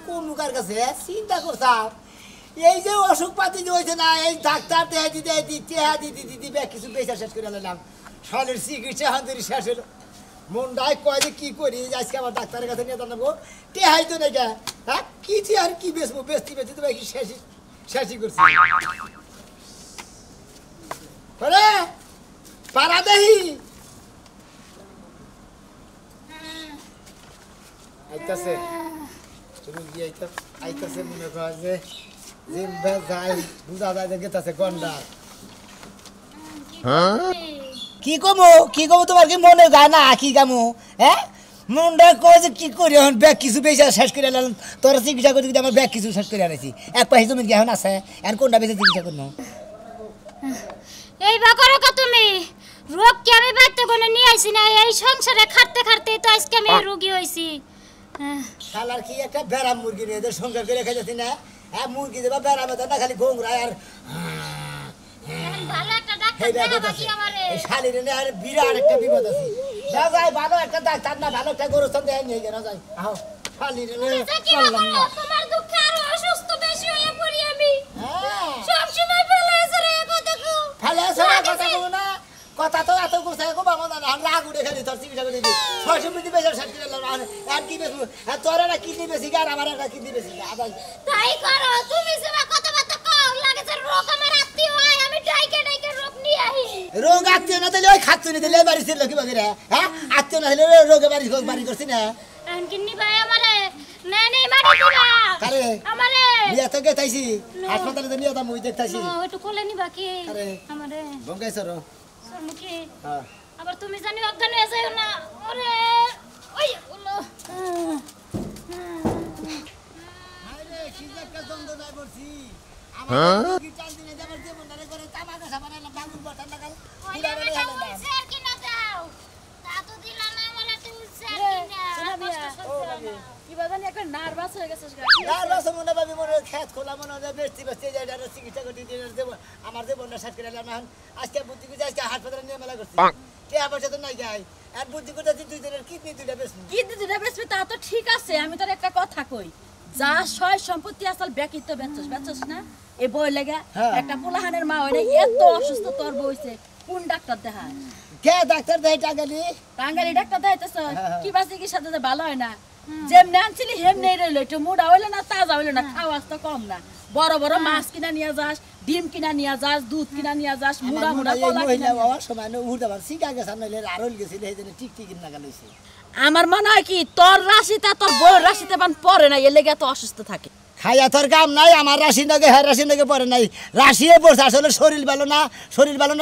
কোন মুখার কাছে চিন্তা করতাম এই যে অসুখ পাতি যে হয়েছে না এই ডাক্তার দেহা দিদি কিছু বেচা শেষ করে নিলাম শরীর চিকিৎসা হাতুরি শেষ হলো মনটাই কয় যে কি করি আজকে আমার ডাক্তারের কাছে নিয়ে জানাবো টেহাই তো নাকি হ্যাঁ কি আর কি বেচবো বেচতে তো ভাই শেষই করছি পারা দেহি আইতাছে রুগী আইতাছে মনে কর যে জিম্বে যাই বুঝা যায় যে গেতাছে গন্ডা কি কমু তোমার কি মনে যায় না কি কামু হ্যাঁ মনটা কয় যে কি করি এখন ব্যাগ কিছু বেশি শেষ করে এলাম তোর চিকিৎসা করতে আমার ব্যাগ কিছু শেষ করে আনাইছি এক পাশে জমি কি এখন আছে এখন কোনটা বেশি চিকিৎসা করবো এই বা করো তুমি রোগ কি আমি বাইতে কোনে নিয়ে আইছি না এই সংসারে খাটতে খাটতে তো আজকে আমি রোগী হইছি শালার কি একটা বেড়া মুরগি নিয়ে এদের সংসার করে খাইতেছি না হ্যাঁ মুরগি দেবা বেড়া মতো না খালি ঘোংরায় আর ভালো একটা ডাক্তার দেখাবা কি আমারে এই শালির নে আর বিরাট একটা বিপদ আছে যা যাই ভালো একটা ডাক্তার না ভালো একটা গোরস্থান দেয় নিয়ে গেল যাই আও শালির নে চললাম না তোমার দুঃখে আরো অসুস্থ বেশি হয়ে পড়ি আমি সব সময় ফেলে আসরে কথা কও ফেলে আসরে কথা কও না কথা তো এত গুছায় কো বাবা না রাগ উঠে খালি তোর চিকিৎসা করে দিই 600 মিনিট বেজার শেষ করে দিলাম আর কি বেশি আর তোর না কিডনি বেশি আর আমার একটা কিডনি বেশি আদাই তাই করো তুমি সেবা কথা কও লাগে যে রোগ আমার আত্মীয় হয় আমি ডাইকে রোগ নিয়ে আই রোগ আত্মীয় না দিলে ওই খাচ্ছ নি দিলে বাড়ি ছিল কি বাগিরা হ্যাঁ আত্মীয় না দিলে রোগে বাড়ি করছি না এখন কিডনি ভাই আমারে নেই মারি দিবা আরে আমারে নিয়া তো গেতাইছি হাসপাতালে তো নিয়া তো মুই দেখতাছি একটু কোলে নিবা কি আরে আমারে বঙ্গাইছর মুখে হ্যাঁ আবার তুমি জানি অজ্ঞান হয়ে যাও না ওরে ওই ওলো আরে কি যে একটা দ্বন্দ্ব নাই বলছি আমার কি চাল দিনে যাবার জীবন ধরে করে তামাকা সাবানাইলাম বাঙ্গুর বটান লাগাল ওইটা বেটা বলছে আর কি না দাও তা তো দিলা না বলে তুমি স্যার কিনা কি বাজানি একটা নার্ভাস হয়ে গেছিস গা নার্ভাস মনে ভাবি মনে খেত খোলা মনে হয় বেস্তি যায় আর চিকিৎসা করতে দিয়ে দেব আমার যে বন্যা সাত করে এলাম আজকে বুদ্ধি করে আজকে হাসপাতালে নিয়ে মেলা করছি কে আবার তো নাই যাই আর বুদ্ধি করে দুই দিনের কিডনি দুইটা বেশ কিডনি দুটা বেচবি তা তো ঠিক আছে আমি তোর একটা কথা কই যা সয় সম্পত্তি আসল বেকিত বেচছস না এই বই লাগা একটা পোলাহানের মা হইনা এত অসুস্থ তোর বইছে কোন ডাক্তার দেখায় কে ডাক্তার দেয় টাঙ্গালি টাঙ্গালি ডাক্তার দেখাইতেছ কি বাসি কি সাথে ভালো হয় না যেমনি আনছিলি হেমনি রইল একটু মুড়া হইলো না তাজা হইলো না খাওয়া তো কম না বড় বড় মাছ কিনা নিয়ে যাস ডিম কিনা নিয়ে যাস দুধ কিনা নিয়ে যাস মুড়া মুড়া কলা কিনা বাবা সময় উঠতে পার সিকা গেছে নইলে আরল গেছিল এই জন্য টিক না গেলইছে আমার মনে হয় কি তোর রাশিটা তোর বউর রাশিতে বান পড়ে না এর লেগে তো অসুস্থ থাকে খাইয়া তোর কাম নাই আমার রাশি নাগে হ্যাঁ রাশি নাগে পরে নাই রাশিয়ে পড়ছে আসলে শরীর ভালো না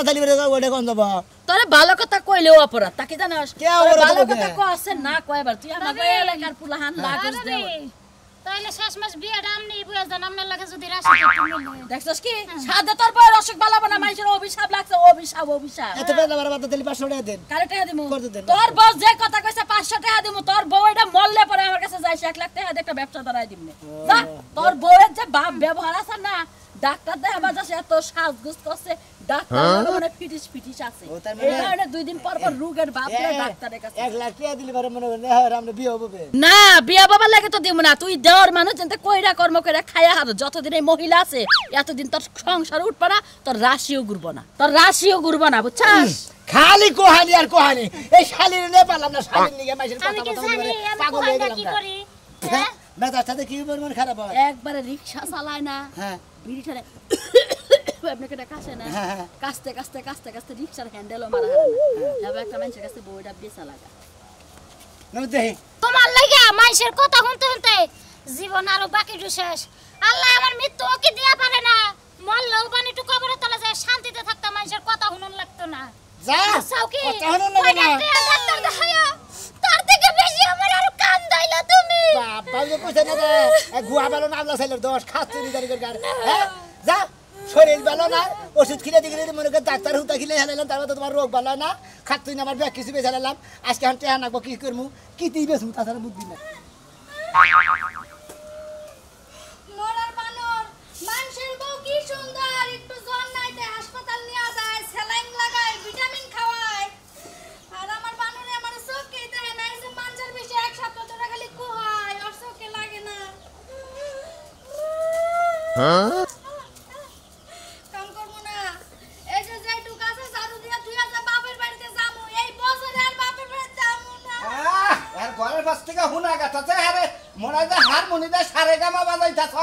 তাহলে ওটা কোন দেবো তোরে ভালো কথা কইলেও অপরাধ তাকে জানাস কে ভালো কথা কইছে না কয়বার তুই আমাকে এলাকার পুলাহান লাগস দে তাইলে শেষ মাস বিয়েটা আমনি বুয়া জান আমনার লাগে যদি রাশি করতে দেখছস কি সাদে তোর বউর অসুখ বালাবো না মানুষের অভিশাপ লাগছে অভিশাপ এত বেলা বারবার তাহলে 500 টাকা দেন কারে টাকা দিমু তোর বউ যে কথা কইছে 500 টাকা দিমু তোর বউ এটা মরলে পরে আমার কাছে যাইছে 1 লাখ টাকা দিয়ে একটা ব্যবসা ধরাই দিমনে যা তোর বউয়ের যে বাপ ব্যবহার আছে না ডাক্তার দেখাবা যাচ্ছে এত সাজগুজ করছে ডাক্তার মানে ফিটিস আছে এই কারণে 2 দিন পর পর রোগের বাপ ডাক্তারের কাছে 1 লাখ টাকা দিলে পারে মনে হয় না আমরা বিয়ে হবে না বিয়া বাবা লাগে তো দিমু না তুই দেওয়ার মানুষ যেতে কইরা কর্ম কইরা খায়া হারো যতদিন এই মহিলা আছে এতদিন তোর সংসার উঠবে না তোর রাশিও ঘুরবো না বুঝছস খালি কোহানি আর কোহানি এই শালির নে পারলাম না শালির নিগে মাইছের কথা বলে পাগল হয়ে গেলাম না মেজাজটা কি মন খারাপ হয় একবারে রিকশা চালায় না হ্যাঁ বিড়ি ছাড়ে আপনাকে এটা কাছে না কাস্তে রিকশার হ্যান্ডেলও মারা হারা না এবার একটা মানুষের কাছে বইটা বেচা লাগা তোমার লাগা মানুষের কথা শুনতে জীবন আরো বাকি শেষ আল্লাহ আমার মৃত্যু ওকে দিয়া পারে না মরলেও বানিটু কবরে তলে যায় শান্তিতে থাকতাম মানুষের কথা শুনুন লাগতো না যা সাউকি কথা শুনুন লাগে না ডাক্তার দেখায়া তার থেকে বেশি আমার আর কান দাইলা তুমি বাবা যে কইছে না রে গুয়া ভালো না আমলা সাইলের দোষ খাচ্ছুরি দাঁড়ি করে হ্যাঁ যা শরীর ভালো না ওষুধ কিনে দিলে মনে করে ডাক্তার হুতা কিনে হেলাইলাম তারপর তো তোমার রোগ ভালো না খাচ্ছুই না আমার ব্যাগ কিছু বেঁচে হেলাইলাম আজকে আমি টেহা নাকবো কি করবো কি তুই বেচবো তাছাড়া বুদ্ধি না মরার বানর মানুষের বউ কি সুন্দর একটু জ্বর নাইতে হাসপাতাল নিয়ে যায় স্যালাইন লাগায় ভিটামিন খাওয়ায় আর আমার বানরে আমার চোখে দেয় না যে মানুষের বেশি এক সপ্তাহ ধরে খালি কুহায় আর চোখে লাগে না কাম করব না এই যে যাইটু কাছে ঝাড়ু দিয়া তুই আজ বাপের বাড়িতে যামু এই বছরে আর বাপের বাড়িতে যামু না আর ঘরের পাশ থেকে হুনা গাছাছে আরে মনে হয় হারমোনিতে সারে গামা বাজাইতাছ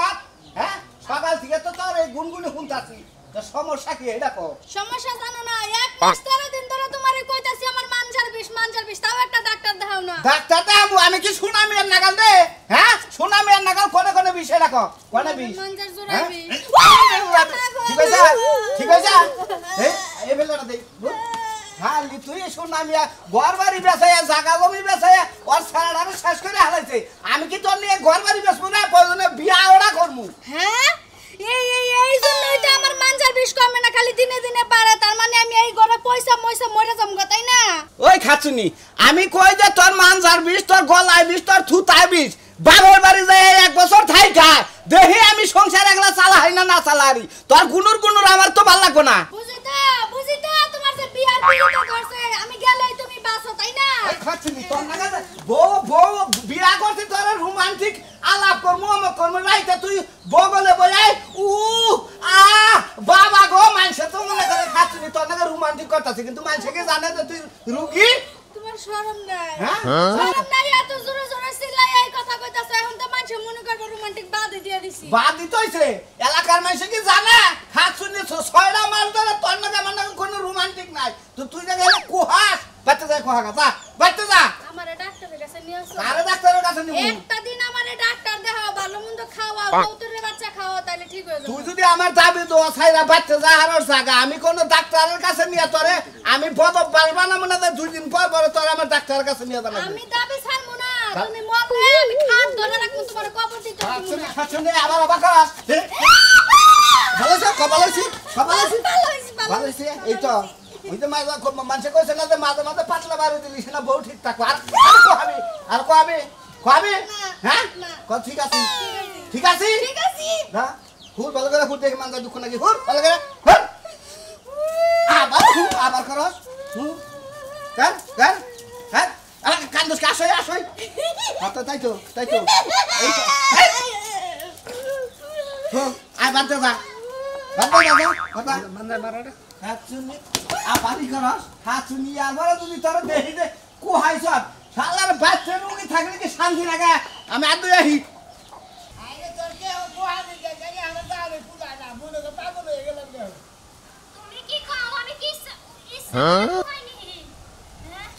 হ্যাঁ সকাল থেকে তো তোর এই গুনগুনি শুনতাছি তো সমস্যা কি এটা কও সমস্যা জানো না এক মাস 13 দিন ধরে তোমারে কইতাছি আমার মানজার বিষ তাও একটা ডাক্তার দেখাও না ডাক্তার দেখাবো আমি কি সুনামি আর নাগাল দে হ্যাঁ সুনামি আর নাগাল কোনে কোনে বিষয় রাখো কোনে বিষ মানজার জোড়াই বিষ ঠিক আছে ঠিক আছে এই বেলাটা দেই হ্যাঁ তুই সুনামি ঘর বাড়ি বেচায় জায়গা জমি বেচায় ওর সারাটা শেষ করে হালাইছে আমি কি তোর নিয়ে ঘর বাড়ি বেচবো না প্রয়োজনে বিয়া ওরা করবো হ্যাঁ এই জন্যই তো আমার মানজার বিষ কমে না খালি দিনে দিনে বাড়ে তার মানে আমি এই ঘরে পয়সা মরে যামগা তাই না ওই খাচ্ছুনি আমি কই যে তোর মানজার বিষ তোর গলায় বিষ তোর থুতায় বিষ বাবার বাড়ি যায় 1 বছর থাইকা দেখি আমি সংসার একলা চালা হয় না চালারি তোর গুনুর আমার তো ভালো লাগবে না বুঝিতা তোমার যে বিয়ার বিয়েটা করছে আমি গেলেই তুমি বাসো তাই না ওই খাচ্ছুনি তোর নাগাদ বউ বিয়া করতে তোর রোমান্টিক আলাপ করমু আমক করমু রাইতে তুই বগলে বলাই বাবা গো মানছে তো মনে করে খাচ্ছুনি তোর নাগাদ রোমান্টিক করতেছে কিন্তু মানছে কি জানে যে তুই রুগী তোমার শরম নাই হ্যাঁ শরম নাই এত জোরে জোরে চিল্লাই এই কথা কইতাছ এখন তো মানুষ মনে করবে রোমান্টিক বাদই দিয়ে দিছি বাদ দিতেছে এলাকার মানুষ কি জানে খাচ্ছুনি ছয়টা মাস ধরে তোর নাগাদ আমার নাগাদ কোনো রোমান্টিক নাই তো তুই যে গেলে কুহাস বাচ্চা যায় কুহাগা যা বাচ্চা যা আমারে ডাক্তারের কাছে নিয়ে আসো আরে ডাক্তারের কাছে নিবো একটা দিন আমারে ডাক্তার দেখাও ভালো মন্দ খাওয়াও কৌতুরের বাচ্চা খাওয়াও তাহলে ঠিক হয়ে যাবে তুই যদি আমার দাবি দোয়া ছাইরা বাচ্চা যা হারার জায়গা আমি কোন ডাক্তারের কাছে নিয়ে তোরে আমি বদব পারবা না মনে হয় 2 দিন পর পরে তোর আমার ডাক্তারের কাছে নিয়ে যাবে আমি দাবি ছাড়মু না তুমি মরলে আমি খাট ধরে রাখমু তোমার কবর দিতে পারবো না খাচ্ছুনি আবার কাজ ভালো আছে ভালো আছে ভালো আছে এই তো ওই তো মানুষে কইছে না যে মাঝে মাঝে পাতলা বাড়ি দিলিস না বউ ঠিক থাকবো আর খাবি হ্যাঁ ঠিক আছে ঠিক আছে না খুব ভালো করে ফুট দেখে মানজা দুঃখ নাকি খুব ভালো করে আবার করস হ্যাঁ কান্দুস আসই তাই তো এই তো আয় বাদ যা হাতছুনি আবারই করস হাতছুনি আবার যদি তোর দেখি দে কোহাই সব শালার বাচ্চা রুগী থাকলে কি শান্তি লাগে আমি আর দুই আহি আরে তোর কে কোহা নি জানি আমরা দাঁড়ে পুরা না মনে তো পাগল হয়ে গেলাম রে তুমি কি খাও আমি কি খাইনি হ্যাঁ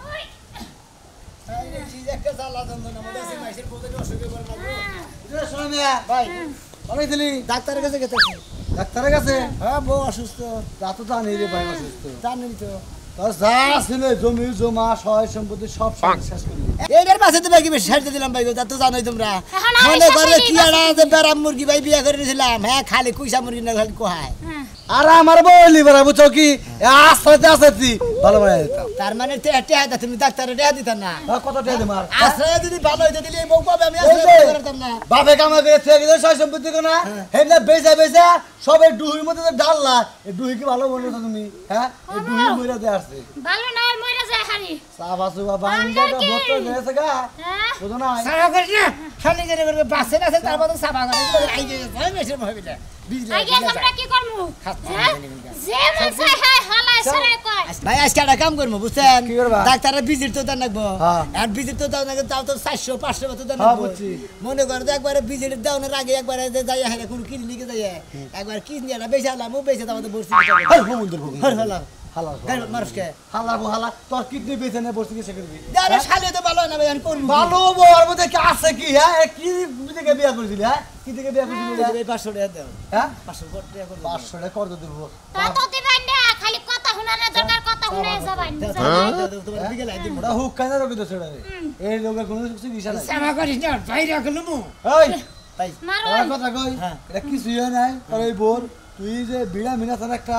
ওই আরে চিজ একটা জ্বালা যন্ত্রণা মধ্যে আছে মাইসের পথে অসুখে পড়ে লাগলো রে সোনামিয়া ভাই ভালো দিলি ডাক্তারের কাছে গেছিস ডাক্তারের কাছে হ্যাঁ বউ অসুস্থ তা তো জানি রে ভাই অসুস্থ জানেন তো তোর যা ছিল জমি জমা সয় সম্পত্তি সব শেষ করলি এইটার পাশে তো ভাই বেশি ছাড়তে দিলাম ভাই তা তো জানোই তোমরা এখন আমি মনে করে শাশুড়ি কি আড়া যে বেরাম মুরগি ভাই বিয়া করে দিয়েছিলাম হ্যাঁ খালি কুইসা মুরগি না খালি কোহায় আর আমার বলি বড় বুঝছো কি আস্তে আস্তে ভালো বানাই দিতাম তার মানে টেহা তুমি ডাক্তারে টেহা দিতেন না কত টাকা দিমার আশ্রয় যদি ভালো হইতে দিলে এই বউ পাবে আমি এই যে, আশ্রয় করতাম না বাপে কামা করে থেকে গেলে সয় সম্পত্তি কোনা হেনা বেচা সবে ডুহির মধ্যে যে ডাললা এই ডুহি কি ভালো মনে হতো তুমি হ্যাঁ এই ডুহি মইরা দে আসছে ভালো না আর মরে যায় হারি সাবাসু বাবা ইন্দা বত্র গেছে গা হ্যাঁ বুঝো না সারা করিস না খালি করে করে বাসে না তারপর তো সাবা করে আই গেছে ভাই মেশে ভাবিলে বিজলি আগে আমরা কি করমু খাচ্ছি হ্যাঁ? যে মন চাই হ্যাঁ হালাই সরাই কয় ভাই আজকে একটা কাম করবো বুঝছেন কি করবা? ডাক্তারের ভিজিট তো দেন লাগবো হ্যাঁ। আর ভিজিট তো দেওয়া লাগবে তাও তো 400-500 মতো দেন হ্যাঁ, লাগবো বুঝছি। মনে করে তো একবারে ভিজিট দেওয়ার আগে একবারে যে যাই হ্যাঁ কোনো ক্লিনিকে যাই একবার কিডনিটা বেশি আলাম ও বেশি দাম তো বসছি হর হুমুন্দর ভুগি হর হলা হালা মানুষকে হালা হালা তোর কিডনি বেচে নে বসে সে করবি আরে শালে তো ভালো না ভাই আমি করবো ভালো বর মধ্যে কি আছে কি হ্যাঁ কি দিকে বিয়া করেছিলি হ্যাঁ কি দিকে বিয়া করেছিলি এই 500 টাকা দাও হ্যাঁ 500 টাকা করবো 500 টাকা কর দেবো তা তো দিবেন না খালি কথা শুনানোর দরকার কথা শুনে যাবেন তোমার বিকেলে আই দিব ওটা হুক কানা রোগে তো ছেড়ে দে এই রোগের কোনো কিছু বিষয় নাই সামা করিস না বাইরে রাখলুম ওই ভাই মারো ওরা কথা কই হ্যাঁ। এটা কিছু হয় নাই আর এই বোর তুই যে বিড়া মিনাথান একটা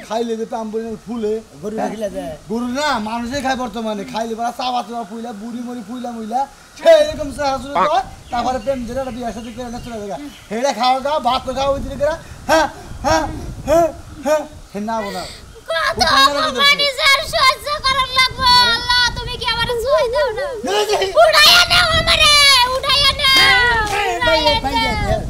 খাইলে যে পাম্বলিনের ফুলে গরু রাখিলা যায় গরু না মানুষে খায় বর্তমানে খাইলে বা চাবা চাবা ফুইলা বুড়ি মরি ফুইলা মুইলা সেই এরকম সাহায্য করে তারপরে প্রেম যেটা একটা বিয়ে সাথে করে চলে যায় হেড়ে খাওয়া দাওয়া ভাত তো খাওয়া ওই দিকে করে হ্যাঁ হ্যাঁ হ্যাঁ হ্যাঁ হে না বলা কত অপমানি যার সহ্য করার লাগবে আল্লাহ তুমি কি আমারে ছুঁই দাও না উঠাইয়া নাও আমারে উঠাইয়া নাও ভাই ভাই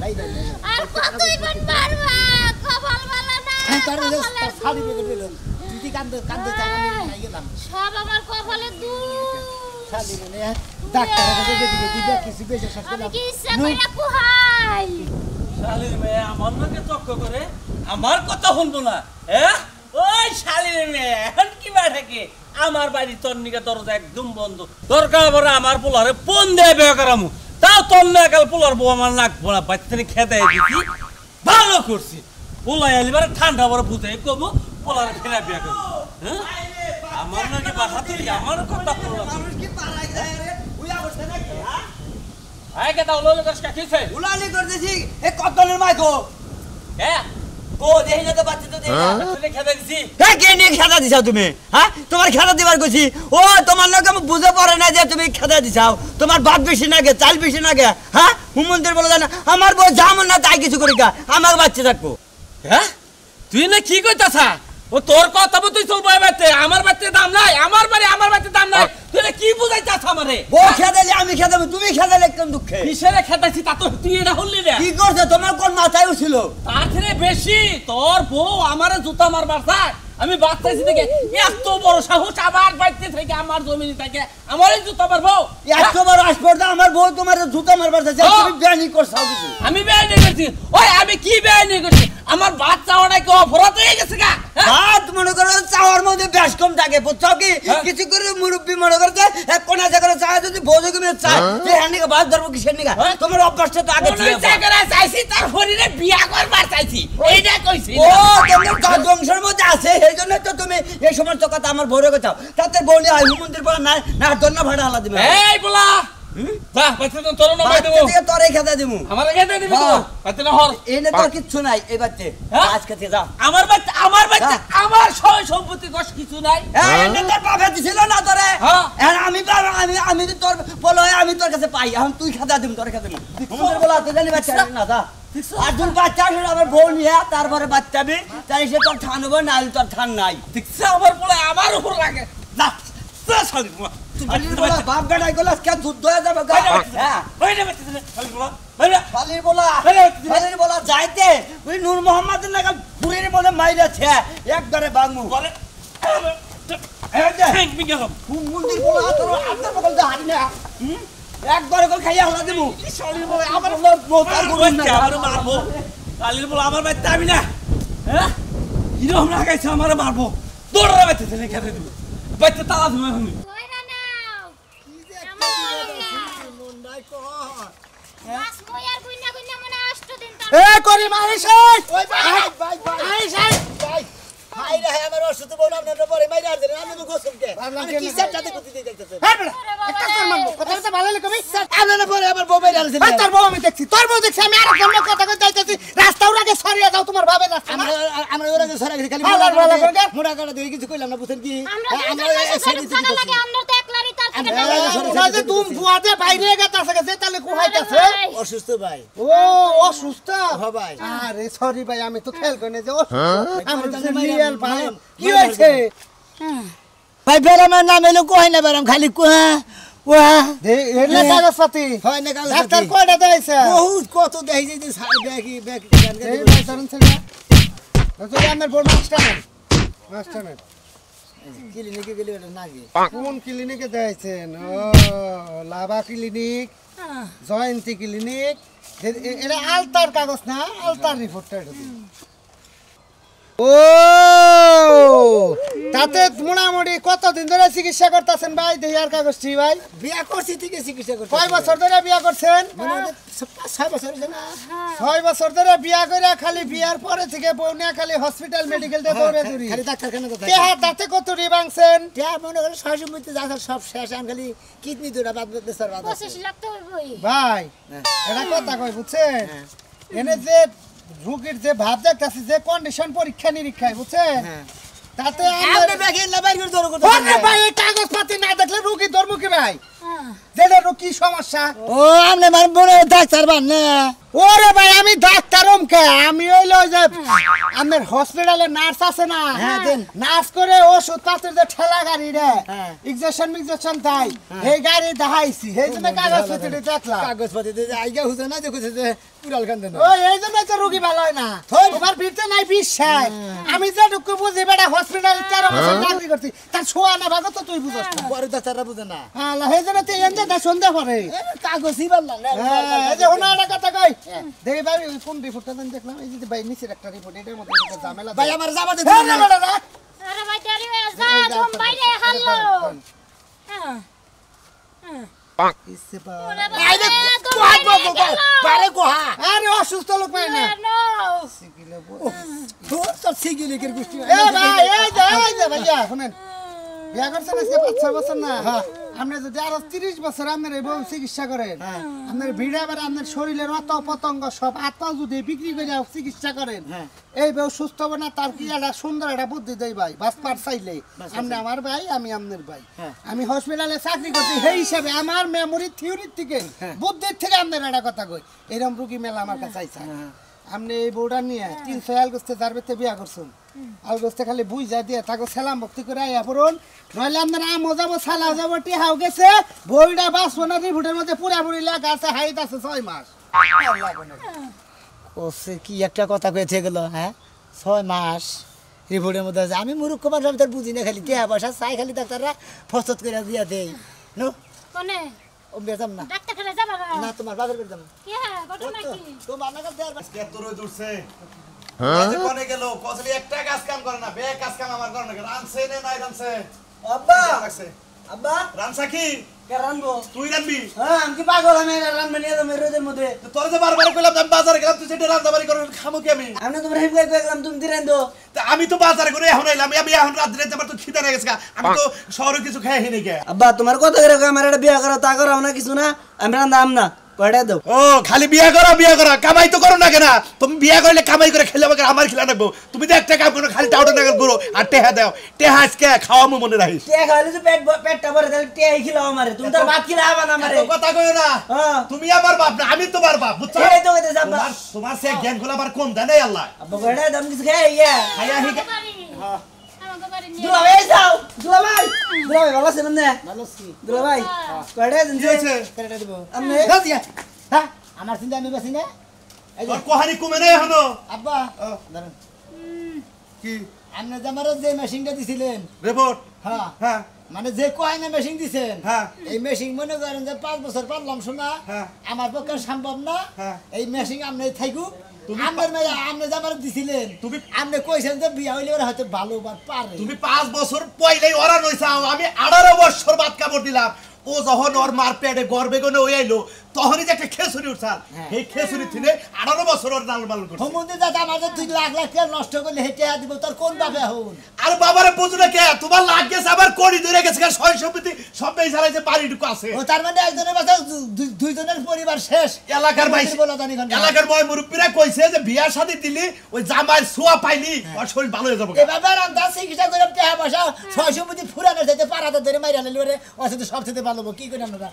আমার শাড়ি বেগে দিল তুই কি কান্দে কান্দে আমি খাই গেলাম সব আমার কপালে দুঃখ শাড়ি মানে ডাক্তারের কাছে দিবে দিবে কিছু বেশি শেষ আমি করলাম কি ইচ্ছা করে কুহাই শালির মেয়ে আমার নাকে চক্ক করে আমার কথা শুনবো না হ্যাঁ ওই শালির মেয়ে এখন কি থাকে আমার বাড়ি তোর নিকে দরজা একদম বন্ধ দরকার পরে আমার পোলারে ফোন দিয়ে বিয়ে করামু তাও তোর না কাল পোলার বউ আমার নাক ভরা বাচ্চানি খেতে দিছি ভালো করছি পোলাই এলিবারে ঠান্ডা বড় বুঝে কবো পোলারে ফেরা বিয়ে করবো হ্যাঁ আমার নাকি বাসা তুই আমার কথা বললাম আয় কে দাও লোক কাছে কিছে উলালি করতেছি এ কতনের মাইকো হ্যাঁ ও দেহি না তো বাচ্চা তো দেহি না তুই খেতে দিছি হে কে নিয়ে খেলা দিছাও তুমি হ্যাঁ তোমার খেলা দিবার কইছি ও তোমার লোক আমি বুঝে পড়ে না যে তুমি খেলা দিছাও তোমার বাপ বেশি না গে চাল বেশি না গে হ্যাঁ হুমন্দির বলে জানা আমার বউ জামন না তাই কিছু করি কা আমার বাচ্চা থাকবো হ্যাঁ তুই না কি কইতাছা ও তোর কথা মতই চলবো এবারে আমার বাচ্চার দাম নাই আমার বাড়ির দাম নাই তুই না কি বুঝাইতাছ আমারে বউ খেদালে আমি খেদাবো তুমি খেদালে একদম দুঃখে কিসেরে খেতাছি তা তো তুই এটা হললি না কি করছে তোমার কোন মাথায় ছিল তার থেকে বেশি তোর বউ আমারে জুতা মারবার চায় আমি বাচ্চাছি থেকে এত বড় সাহস আমার বাড়িতে থেকে আমার জমি থেকে আমারই জুতা মারবো এত বড় আসপর্দা আমার বউ তোমার জুতা মারবার চাইছে তুমি বেয়ানি করছাও কিছু আমি বেআইনি করছি ওই আমি কি বেআইনি করছি আমার বাচ্চা ওটা কি অপরাধ হয়ে গেছে গা বাদ মনে করো চাওয়ার মধ্যে বেশ কম থাকে বুঝছো কি কিছু করে মুরব্বী মনে করতে এক কোনা জায়গায় চায় যদি ভোজে তুমি চায় যে হ্যান্ডিকে বাদ ধরবো কিসের নিগা তোমার অভ্যাসটা তো আগে ছিল জায়গায় চাইছি তার শরীরে বিয়া করবার চাইছি এইটা কইছি ও তোমার কাজ বংশের মধ্যে আছে এই জন্য তো তুমি এই সমস্ত কথা আমার বড় কথা তাতে বউনি আই মন্দির পড়া না না দন্ন ভাড়া আলা দিবে এই বলা যা বাচ্চা তো তোর নাম দেবো বাচ্চা তোরে খেতে দিমু আমার খেতে দিবি তো বাচ্চা না হর এনে তোর কিচ্ছু নাই এই বাচ্চা আজ খেতে যা আমার বাচ্চা আমার সয় সম্পত্তি কষ্ট কিছু নাই এনে তোর বাবা দিছিল না তোরে এখন আমি আমি তোর বলো আমি তোর কাছে পাই এখন তুই খেতে দিম তোর খেতে দিম মন্দির বলা তো জানি বাচ্চা না যা আর দুই বাচ্চা আসলে আমার বউ নিয়ে তারপরে বাচ্চাবি তাই সে তোর থানবো না তোর থান নাই দেখছ আমার বলে আমার উপর লাগে না সরি বাপ বেটাই গেল আজকে যুদ্ধ হয়ে যাবে হ্যাঁ বাইরে বাচ্চা খালি বলা বাইরে ফালির বলা যাইতে ওই নূর মোহাম্মদের নাকি বুড়ির মধ্যে মাইরেছে একবারে বাংমু বলে থ্যাংক মি গেলাম মন্দির বলা তোর আন্দর বকল দে হারি না একবারে করে খাইয়া হলা দেবো শালির বলে আমার মোতার গুণ না আমার মারবো শালির বলে আমার বাচ্চা আমি না হ্যাঁ কিরকম লাগাইছে আমার মারবো দৌড়া বাচ্চা ছেলে খেতে দিব বাচ্চা তালা তুমি এখন কইরা নাও কি যে আমার মুন্ডাই কর মাস কইয়ার গুইনা গুইনা মনে 8 দিন তার এ করি মাইশ ওই ভাই মাইশ ভাই ভাই রে আমার অসুস্থ বউ আপনার পরে মাইরা আর দেন আমি তো গোসলকে আমি কি সেট যাতে করতে দিতেছেন হ্যাঁ বেটা একটা কর মারবো কথাটা ভালো লাগে কবি স্যার আপনার পরে আমার বউ মাইরা আনছেন তোর বউ আমি দেখছি তোর বউ দেখছি আমি আরেক জন্য কথা কই যাইতেছি রাস্তাও রাগে সরিয়ে দাও তোমার ভাবে রাস্তা আমরা ওরা যে সরিয়ে খালি মোড়া কাটা দিয়ে কিছু কইলাম না বুঝেন কি আমরা টাকা লাগে আমরা তো একলারই তার থেকে না যে তুমি বুয়াতে বাইরে গেতাছে যে তাহলে কোহাইতাছে অসুস্থ ভাই ও অসুস্থ হ্যাঁ ভাই আরে সরি ভাই আমি তো খেয়াল করি না যে আমার তো রিয়েল ভাই কি হইছে ভাই বেরামের নাম এলো কোহাই না বেরাম খালি কোহা ওয়া এনে কাগজপাতি হয় না কাগজপাতি ডাক্তার কয়টা দেইছে বহুত কত দেই যে দেখি ব্যাকি গান গান এই তরুণ ছেলে তো আমার বড় মাস্টার ক্লিনিকে গেলে এটা নাকি কোন ক্লিনিকে দেইছেন ও লাভা ক্লিনিক জয়ন্তী ক্লিনিক এটা আলতার কাগজ না আলতার রিপোর্টটা এটা ও তাতে মোটামুটি কতদিন ধরে চিকিৎসা করতেছেন ভাই দেহিয়ার কাগজটি ভাই বিয়া করছি থেকে চিকিৎসা করতে কয় বছর ধরে বিয়া করছেন 6 বছর না 6 বছর ধরে বিয়া করে খালি বিয়ার পরে থেকে বউনিয়া খালি হসপিটাল মেডিকেল তে দৌড়ে দৌড়ি খালি ডাক্তারখানা তো তে দাঁতে কত রিবাংছেন তে মনে করে সহজমতি যাচ্ছে সব শেষ আমি খালি কিডনি দুটা বাদ বেচার বাদ 25 লাখ তো হইবই ভাই এটা কথা কই বুঝছেন এনে যে রোগীর যে ভাব দেখতাছি যে কন্ডিশন পরীক্ষা নিরীক্ষায় বুঝছেন তাতে আমরা ব্যাগে লাভার করে ধরে করতে আরে ভাই এই কাগজপত্র না দেখলে রোগী ধর্ম কি ভাই যেটা রোগী সমস্যা ও আমনে মান বড় ডাক্তার বান না ওরে ভাই আমি ডাক্তার কে আমি হইলো যে আমাদের হসপিটালে নার্স আছে না হ্যাঁ, দেন। নার্স করে ওষুধ পাত্রের যে ঠেলা গাড়ি রে হ্যাঁ। ইনজেকশন তাই এই গাড়ি দেখাইছি এই জন্য কাগজপত্র দেখলাম কাগজপত্র দিয়ে আইগা হুজে না যে কইছে যে পুরাল কান্দে না ওই এই জন্য তো রোগী ভালো হয় না তোমার ভিড়তে নাই বিশ্বাস আমি যে ঢুকে বুঝি বেটা হসপিটালে 13 বছর চাকরি করছি তার ছোঁয়া না ভাগো তো তুই বুঝছ না বড় ডাক্তাররা বুঝে না আল্লাহ এই জন্য তো এনতে দা সন্ধ্যা পরে কাগজই বললাম না এই যে হোনা একটা কথা কই দেখি ভাই কোন রিপোর্টটা দেন দেখলাম এই যে ভাই নিচের একটা রিপোর্ট এটার মধ্যে একটা ঝামেলা ভাই আমার জামা দে হ্যাঁ, না, না, না, না। আরে ভাই দেরি হয়ে যা ঘুম বাইরে হাল্লো ইসে পা ওরে আইলে বাবা, ঘুম কোয়া বাইরে কোয়া গেল। পারে কোয়া আরে অসুস্থ লোক পাই না নো সিগিলে তো তো সিগিলে কে গুষ্টি এ ভাই এই যে ভাইয়া শুনেন বিয়া করছেন আজকে 5-6 বছর না আপনি যদি আরো 30 বছর আপনার এই বউ চিকিৎসা করেন আপনার ভিড়ে আবার আপনার শরীরের অত পতঙ্গ সব আত্মা যদি বিক্রি করে চিকিৎসা করেন এই বউ সুস্থ হবে না তার কি একটা সুন্দর একটা বুদ্ধি দেই ভাই বাস পার চাইলে আপনি আমার ভাই আমি আপনার ভাই আমি হসপিটালে চাকরি করছি সেই হিসাবে আমার মেমোরি থিওরির থেকে বুদ্ধির থেকে আপনার একটা কথা কই এরকম রুগী মেলা আমার কাছে আইসা আপনি এই বউটা নিয়ে 300 আলগোস্তে জারবেতে বিয়া করছেন আলগোস্তে খালি বুঝা দিয়ে তাকে সালাম ভক্তি করে আইয়া পড়ুন নইলে আপনার আমও যাবো সালাও যাবো টিহাও গেছে বইটা বাঁচবো না রিপোর্টের মধ্যে পুরাপুরি লেখা আছে হাইট আছে 6 মাস ওসে কি একটা কথা কইতে গেল হ্যাঁ 6 মাস রিপোর্টের মধ্যে আছে আমি মূর্খ মানুষ আমি তার বুঝি না খালি টিয়া পয়সা চাই খালি ডাক্তাররা ফসত করে দিয়া দেই নো কোনে ও বেজাম না ডাক্তার খানে যাবা না তোমার বাবার বেজাম না কি হ্যাঁ ঘটনা কি তোমার নাগাল দেয়ার কে তোর জুড়ছে আজ কোনে গেল কসলি একটা কাজ কাম করে না বে কাজ কাম আমার করে না রানছে নে নাই রানছে আব্বা লাগছে আব্বা রানছা কি কে রানবো তুই রানবি হ্যাঁ আমি কি পাগল আমি রানবো নিয়ে যাবো রোদের মধ্যে তো তোর যে বারবার কইলাম আমি বাজারে গেলাম তুই সেটা রান্না বাড়ি করে খামো কি আমি আমি তোমার হেম করে গেলাম তুমি দিরেন তো তা আমি তো বাজারে করে এখন এলাম আমি এখন রাত দিনে আমার তো খিদা লেগে গেছে আমি তো শহরে কিছু খেয়ে হিনে গে আব্বা তোমার কথা করে আমার একটা বিয়া করো তা করো না কিছু না আমি রান্দাম না কয়টা দাও ও খালি বিয়া করো কামাই তো করো না কেন তুমি বিয়া করলে কামাই করে খেলে আমাকে আমার খেলা রাখবো তুমি তো একটা কাম করো খালি টাউটা নাগাল করো আর টেহা দাও টেহা আজকে খাওয়ামো মনে রাখিস টিয়া খাইলে তো পেটটা ভরে তাহলে টিয়াই খিলাও আমারে তুমি তো ভাত খিলাবা না আমারে এত কথা কইও না হ্যাঁ তুমি আমার বাপ না আমি তোমার বাপ বুঝছো এই তো কইতেছ আব্বা তোমার সে জ্ঞান গুলো আমার কম দেয় নাই আল্লাহ আব্বা কয়টা দাম কিছু খাই ইয়া খাইয়া হিকে আমাকে বাড়ি নিয়ে দুলা ভাই যাও দুলা ভাই ভালো আছেন না ভালো ছি দুলা ভাই কয়টা দিন কি হয়েছে কেটে দেব আপনি দাও দিয়া হ্যাঁ আমার চিন্তা আমি বাসি না এই যে তোর কোহানি কমে নাই এখনো আব্বা ও, ধরেন কি আপনি যে আমার যে মেশিনটা দিছিলেন রিপোর্ট হ্যাঁ হ্যাঁ মানে যে কয়না মেশিন দিছেন হ্যাঁ। এই মেশিন মনে করেন যে 5 বছর পারলাম শোনা হ্যাঁ। আমার পক্ষে সম্ভব না হ্যাঁ। এই মেশিন আপনি থাকুক তুমি আপনার মেয়ে আপনি যে আমার দিছিলেন তুমি- আপনি কইছেন যে বিয়া হইলে ওরা হয়তো ভালো বা পারে তুমি 5 বছর পয়লাই ওরা নইছাও আমি 18 বছর বাদ কাপড় দিলাম ও যখন ওর মার পেটে গর্বে গনে ওই আইলো তখনই যে একটা খেসুরি উঠছাল এই খেসুরি থিনে 18 বছর ওর লাল মাল করছে সমুদ্রে যাতে আমার যে 2 লাখ লাখ টাকা নষ্ট করলে হেঁটে দিব তোর কোন ভাবে হন আর বাবারে বুঝু না কে তোমার লাগ গেছে আবার কোড়ি ধরে গেছে সয় সম্পত্তি সব এই সারা যে বাড়িটুকু আছে ও তার মানে একজনের বাসা দুইজনের পরিবার শেষ এলাকার ভাই বলা জানি এলাকার বয় মুরব্বীরা কইছে যে বিয়ার শাদী দিলি ওই জামাইয়ের ছোঁয়া পাইলি ওর শরীর ভালো হয়ে যাবে এভাবে রামদা চিকিৎসা করে টাকা পয়সা 600 ফুরানো যেতে পারাতে ধরে মাইরা নিলে ওরে ওর সাথে সব থেকে ভালো হবো। কি করে আমরা